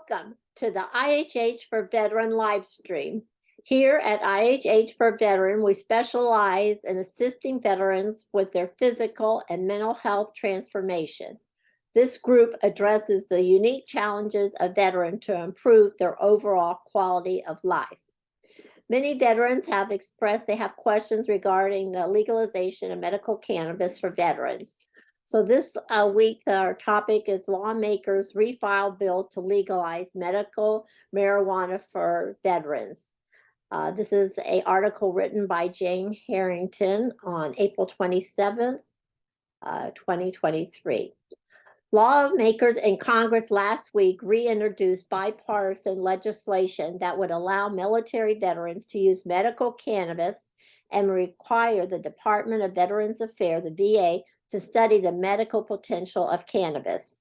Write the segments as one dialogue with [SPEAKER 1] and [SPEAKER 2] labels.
[SPEAKER 1] Welcome to the IHH for Veteran live stream. Here at IHH for Veteran, we specialize in assisting veterans with their physical and mental health transformation. This group addresses the unique challenges of veterans to improve their overall quality of life. Many veterans have expressed they have questions regarding the legalization of medical cannabis for veterans. So this week, our topic is lawmakers refile bill to legalize medical marijuana for veterans. This is an article written by Jane Harrington on April 27th, 2023. Lawmakers in Congress last week reintroduced bipartisan legislation that would allow military veterans to use medical cannabis and require the Department of Veterans Affairs, the VA, to study the medical potential of cannabis.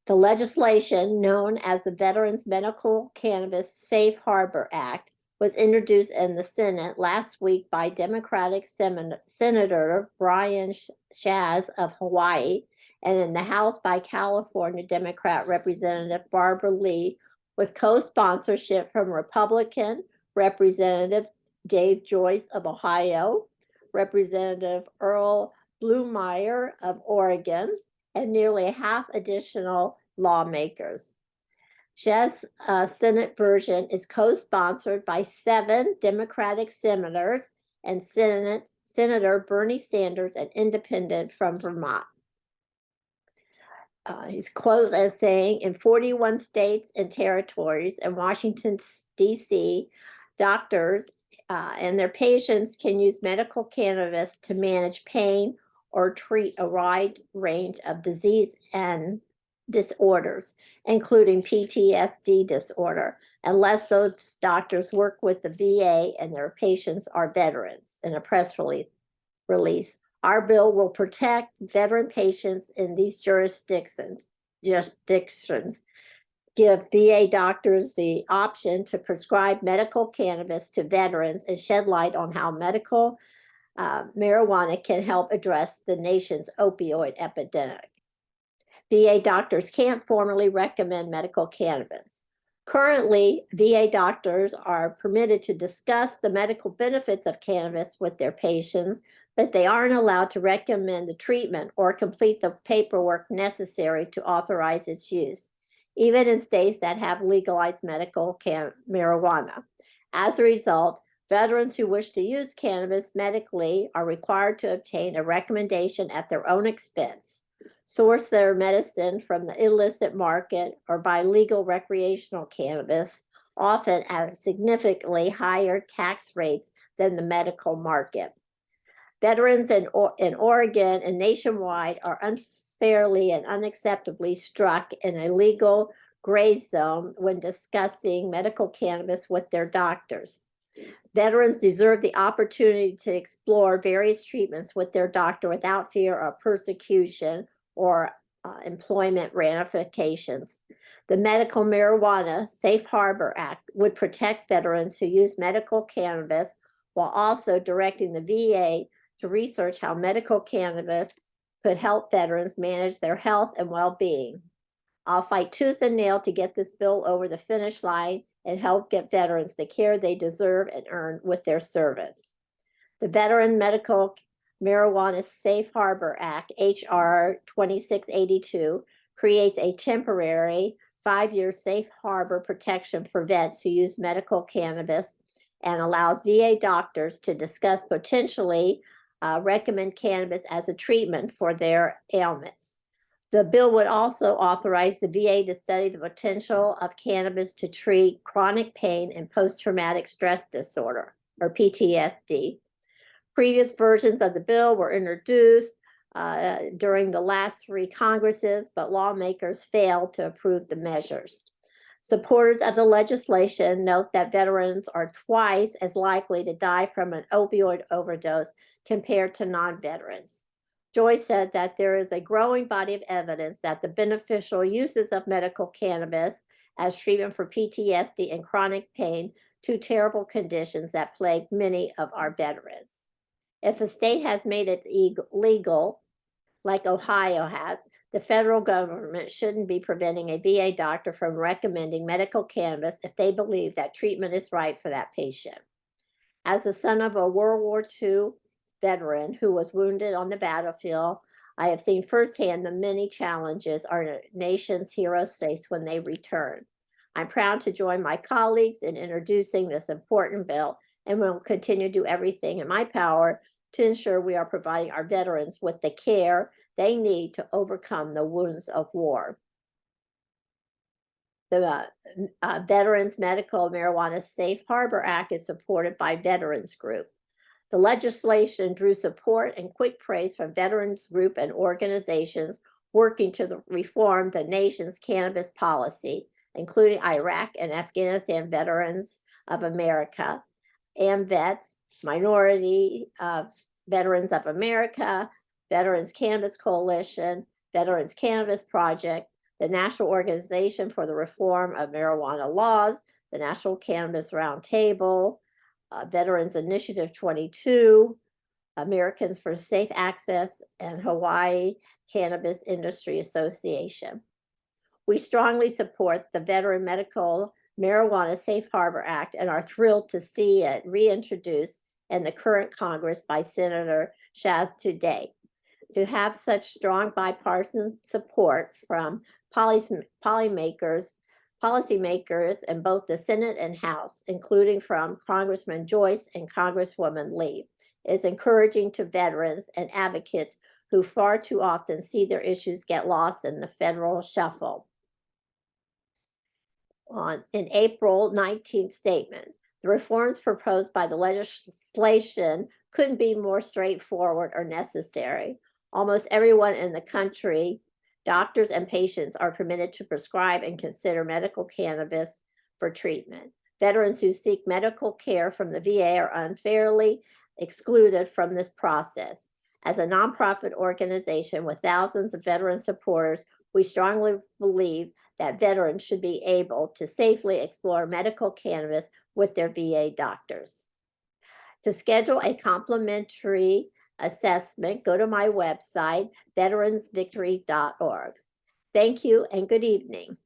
[SPEAKER 1] The legislation, known as the Veterans Medical Cannabis Safe Harbor Act, was introduced in the Senate last week by Democratic Senator Brian Shaz of Hawaii, and in the House by California Democrat Representative Barbara Lee, with co-sponsorship from Republican Representative Dave Joyce of Ohio, Representative Earl Blumeyer of Oregon, and nearly half additional lawmakers. Shaz's Senate version is co-sponsored by 7 Democratic senators and Senator Bernie Sanders, an independent from Vermont. He's quoted as saying, in 41 states and territories and Washington, D.C., doctors and their patients can use medical cannabis to manage pain or treat a wide range of disease and disorders, including PTSD disorder, unless those doctors work with the VA and their patients are veterans. In a press release, our bill will protect veteran patients in these jurisdictions, give VA doctors the option to prescribe medical cannabis to veterans, and shed light on how medical marijuana can help address the nation's opioid epidemic. VA doctors can't formally recommend medical cannabis. Currently, VA doctors are permitted to discuss the medical benefits of cannabis with their patients, but they aren't allowed to recommend the treatment or complete the paperwork necessary to authorize its use, even in states that have legalized medical marijuana. As a result, veterans who wish to use cannabis medically are required to obtain a recommendation at their own expense, source their medicine from the illicit market, or buy legal recreational cannabis, often at significantly higher tax rates than the medical market. Veterans in Oregon and nationwide are unfairly and unacceptably struck in a legal gray zone when discussing medical cannabis with their doctors. Veterans deserve the opportunity to explore various treatments with their doctor without fear of persecution or employment ramifications. The Medical Marijuana Safe Harbor Act would protect veterans who use medical cannabis while also directing the VA to research how medical cannabis could help veterans manage their health and well-being. I'll fight tooth and nail to get this bill over the finish line and help get veterans the care they deserve and earn with their service. The Veteran Medical Marijuana Safe Harbor Act, H.R. 2682, creates a temporary 5-year safe harbor protection for vets who use medical cannabis and allows VA doctors to discuss potentially recommend cannabis as a treatment for their ailments. The bill would also authorize the VA to study the potential of cannabis to treat chronic pain and post-traumatic stress disorder, or PTSD. Previous versions of the bill were introduced during the last 3 Congresses, but lawmakers failed to approve the measures. Supporters of the legislation note that veterans are twice as likely to die from an opioid overdose compared to non-veterans. Joyce said that there is a growing body of evidence that the beneficial uses of medical cannabis as treatment for PTSD and chronic pain, 2 terrible conditions that plague many of our veterans. If a state has made it legal, like Ohio has, The federal government shouldn't be preventing a VA doctor from recommending medical cannabis if they believe that treatment is right for that patient. As the son of a World War II veteran who was wounded on the battlefield, I have seen firsthand the many challenges our nation's heroes face when they return. I'm proud to join my colleagues in introducing this important bill and will continue to do everything in my power to ensure we are providing our veterans with the care they need to overcome the wounds of war. The Veterans Medical Marijuana Safe Harbor Act is supported by Veterans Group. The legislation drew support and quick praise from Veterans Group and organizations working to reform the nation's cannabis policy, including Iraq and Afghanistan Veterans of America, AMVETS, Minority Veterans of America, Veterans Cannabis Coalition, Veterans Cannabis Project, the National Organization for the Reform of Marijuana Laws, the National Cannabis Roundtable, Veterans Initiative 22, Americans for Safe Access, and Hawaii Cannabis Industry Association. We strongly support the Veteran Medical Marijuana Safe Harbor Act and are thrilled to see it reintroduced in the current Congress by Senator Shaz today. To have such strong bipartisan support from policymakers in both the Senate and House, including from Congressman Joyce and Congresswoman Lee, is encouraging to veterans and advocates who far too often see their issues get lost in the federal shuffle. In April 19th statement, the reforms proposed by the legislation couldn't be more straightforward or necessary. Almost everyone in the country, doctors and patients, are permitted to prescribe and consider medical cannabis for treatment. Veterans who seek medical care from the VA are unfairly excluded from this process. As a nonprofit organization with thousands of veteran supporters, we strongly believe that veterans should be able to safely explore medical cannabis with their VA doctors. To schedule a complimentary assessment, go to my website, veteransvictory.org. Thank you and good evening.